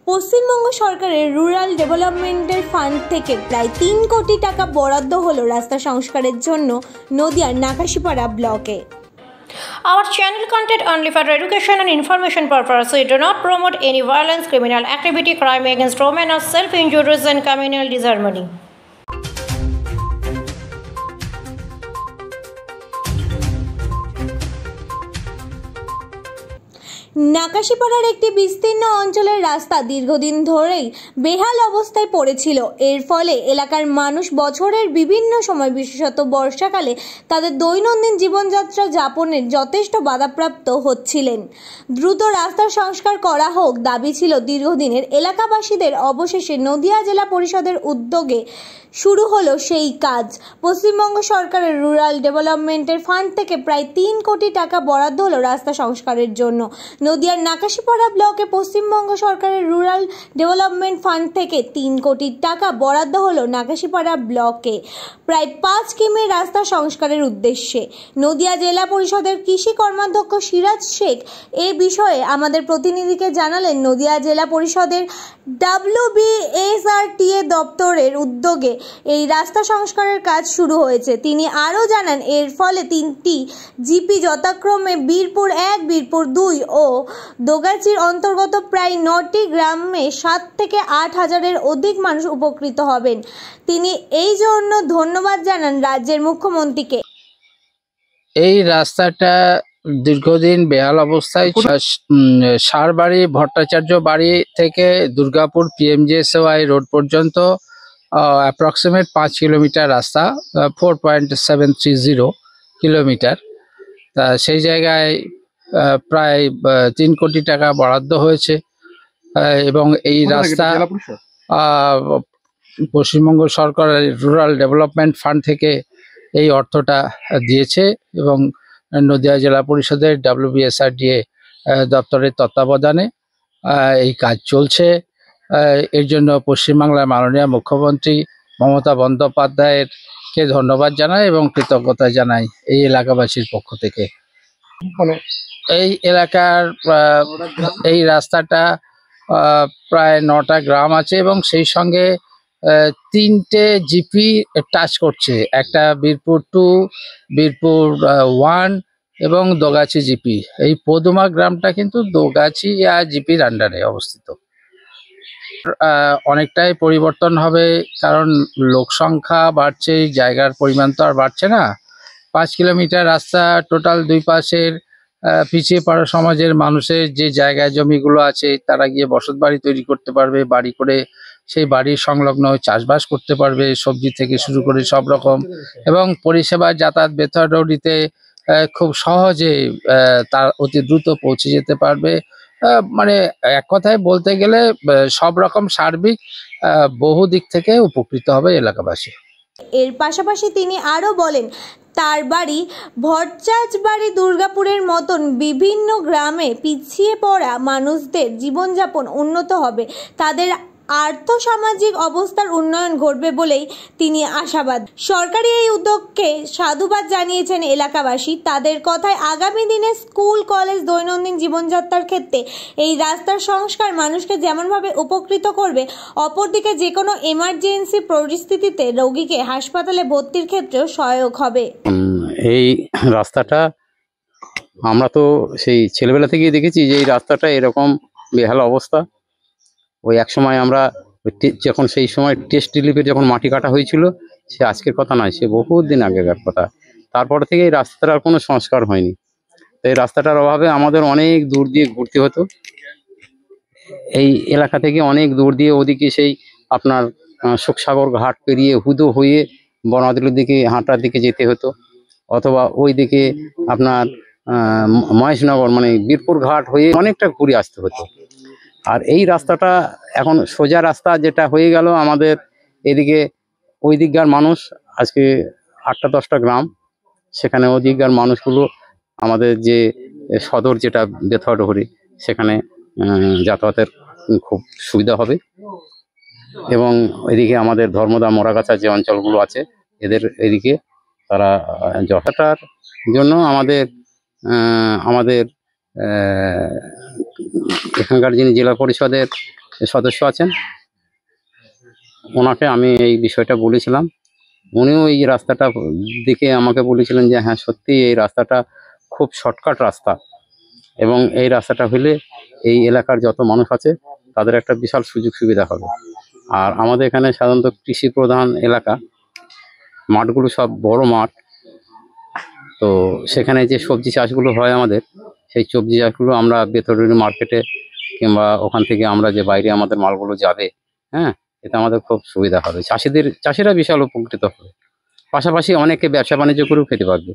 পশ্চিমবঙ্গ সরকারের রুরাল ডেভেলপমেন্টের ফান্ড থেকে প্রায় 3 কোটি টাকা বরাদ্দ হলো রাস্তা সংস্কারের জন্য নদিয়ার নাকাশিপাড়া ব্লকে। Our channel content only for education and information purpose. We do not promote any violence, criminal activity, crime against women, or self-injuries and communal disharmony. নাকাশিপাড়ার একটি বিস্তীর্ণ অঞ্চলের রাস্তা দীর্ঘদিন ধরেই বেহাল অবস্থায় পড়েছিল। এর ফলে এলাকার মানুষ বছরের বিভিন্ন সময়, বিশেষত বর্ষাকালে, তাদের দৈনন্দিন জীবনযাত্রা যাপনের যথেষ্ট বাধাপ্রাপ্ত হচ্ছিলেন। দ্রুত রাস্তার সংস্কার করা হোক দাবি ছিল দীর্ঘদিনের এলাকাবাসীদের। অবশেষে নদিয়া জেলা পরিষদের উদ্যোগে শুরু হলো সেই কাজ। পশ্চিমবঙ্গ সরকারের রুরাল ডেভেলপমেন্টের ফান্ড থেকে প্রায় 3 কোটি টাকা বরাদ্দ হলো রাস্তা সংস্কারের জন্য। নদিয়ার নাকাশিপাড়া ব্লকে পশ্চিমবঙ্গ সরকারের রুরাল ডেভেলপমেন্ট ফান্ড থেকে 3 কোটি টাকা বরাদ্দ হলো নাকাশিপাড়া ব্লকে প্রায় 5 কিমি রাস্তা সংস্কারের উদ্দেশ্যে। নদিয়া জেলা পরিষদের কৃষি কর্মাধ্যক্ষ সিরাজ শেখ এ বিষয়ে আমাদের প্রতিনিধিকে জানালেন, নদিয়া জেলা পরিষদের WBSRTA দপ্তরের উদ্যোগে এই রাস্তা সংস্কারের কাজ শুরু হয়েছে। তিনি আরও জানান, এর ফলে 3টি জিপি যথাক্রমে বীরপুর 1, বীরপুর 2 ও দোগাচির অন্তর্গত প্রায় 9টি গ্রামে 7 থেকে 8 হাজারের অধিক মানুষ উপকৃত হবেন। তিনি এই জন্য ধন্যবাদ জানান রাজ্যের মুখ্যমন্ত্রীকে। এই রাস্তাটা দীর্ঘদিন বেহাল অবস্থায়, সারবাড়ি ভট্টাচার্য বাড়ি থেকে দুর্গাপুর PMGSY রোড পর্যন্ত অ্যাপ্রক্সিমেট 5 কিলোমিটার রাস্তা, 4.730 কিলোমিটার। তা সেই জায়গায় প্রায় 3 কোটি টাকা বরাদ্দ হয়েছে এবং এই রাস্তা পশ্চিমবঙ্গ সরকারের রুরাল ডেভেলপমেন্ট ফান্ড থেকে এই অর্থটা দিয়েছে এবং নদিয়া জেলা পরিষদের WBSRDA দপ্তরের তত্ত্বাবধানে এই কাজ চলছে। এর জন্য পশ্চিমবাংলার মাননীয় মুখ্যমন্ত্রী মমতা বন্দ্যোপাধ্যায়কে ধন্যবাদ জানাই এবং কৃতজ্ঞতা জানাই এই এলাকাবাসীর পক্ষ থেকে। এই এলাকার এই রাস্তাটা প্রায় 9টা গ্রাম আছে এবং সেই সঙ্গে 3টে জিপি টাচ করছে, একটা বীরপুর 2, বীরপুর 1 এবং দোগাছি জিপি। এই পদুমা গ্রামটা কিন্তু দোগাছি জিপির আন্ডারে অবস্থিত। অনেকটাই পরিবর্তন হবে, কারণ লোক সংখ্যা বাড়ছে, জায়গার পরিমাণ তো আর বাড়ছে না। 5 কিলোমিটার রাস্তা টোটাল, দুই পাশের পিছিয়ে পড়া সমাজের মানুষের যে জায়গা জমিগুলো আছে তারা গিয়ে বসত বাড়ি তৈরি করতে পারবে, বাড়ি করে সেই বাড়ির সংলগ্ন চাষবাস করতে পারবে, সবজি থেকে শুরু করে সব রকম, এবং পরিষেবা যাতায়াত বেথরডিতে খুব সহজে তার অতি দ্রুত পৌঁছে যেতে পারবে। মানে এক কথায় বলতে গেলে সব রকম সার্বিক বহু দিক থেকে উপকৃত হবে এলাকাবাসী। এর পাশাপাশি তিনি আরও বলেন, তার বাড়ি ভট্টাচার্যবাড়ি দুর্গাপুরের মতন বিভিন্ন গ্রামে পিছিয়ে পড়া মানুষদের জীবনযাপন উন্নত হবে, তাদের আর্থসামাজিক অবস্থার উন্নয়ন ঘটবে বলেই তিনি আশাবাদ। সরকারি এই উদ্যোগকে সাধুবাদ জানিয়েছেন এলাকাবাসী। তাদের কথায় আগামী দিনে স্কুল, কলেজ, দৈনন্দিন জীবনযাত্রার ক্ষেত্রে এই রাস্তার সংস্কার মানুষকে যেমনভাবে উপকৃত করবে, অপরদিকে যে কোনো এমার্জেন্সি পরিস্থিতিতে রোগীকে হাসপাতালে ভর্তির ক্ষেত্রেও সহায়ক হবে। এই রাস্তাটা আমরা তো সেই ছেলেবেলা থেকেই দেখেছি যে এই রাস্তাটা এরকম বেহাল অবস্থা। ওই এক সময় আমরা যখন সেই সময় টেস্ট রিলিফের যখন মাটি কাটা হয়েছিল, সে আজকের কথা নয়, সে বহুত দিন আগেকার কথা। তারপর থেকে এই রাস্তাটার কোনো সংস্কার হয়নি। তো এই রাস্তাটার অভাবে আমাদের অনেক দূর দিয়ে ঘুরতে হতো। এই এলাকা থেকে অনেক দূর দিয়ে ওদিকে সেই আপনার শোকসাগর ঘাট পেরিয়ে হুদো হয়ে বনাদির দিকে হাঁটার দিকে যেতে হতো, অথবা ওই দিকে আপনার মহেশনগর মানে বীরপুর ঘাট হয়ে অনেকটা ঘুরে আসতে হতো। আর এই রাস্তাটা এখন সোজা রাস্তা যেটা হয়ে গেল আমাদের এদিকে, ওই দিককার মানুষ আজকে 8টা-10টা গ্রাম, সেখানে ওই দিককার মানুষগুলো আমাদের যে সদর যেটা বেথরডি, সেখানে যাতায়াতের খুব সুবিধা হবে। এবং এদিকে আমাদের ধর্মদা মোরাগাছা যে অঞ্চলগুলো আছে এদের এদিকে তারা যথাটার জন্য আমাদের এখানকার যিনি জেলা পরিষদের সদস্য আছেন ওনাকে আমি এই বিষয়টা বলেছিলাম। উনিও এই রাস্তাটা দেখে আমাকে বলেছিলেন যে হ্যাঁ সত্যি এই রাস্তাটা খুব শর্টকাট রাস্তা এবং এই রাস্তাটা হলে এই এলাকার যত মানুষ আছে তাদের একটা বিশাল সুযোগ সুবিধা হবে। আর আমাদের এখানে সাধারণত কৃষি প্রধান এলাকা, মাঠগুলো সব বড় মাঠ, তো সেখানে যে সবজি চাষগুলো হয় আমাদের, সেই সবজি চাষগুলো আমরা বেতরুলি মার্কেটে কিংবা ওখান থেকে আমরা যে বাইরে আমাদের মালগুলো যাবে, হ্যাঁ, এতে আমাদের খুব সুবিধা হবে। চাষিরা বিশাল উপকৃত হবে, পাশাপাশি অনেকে ব্যবসা বাণিজ্য করেও খেতে পারবে।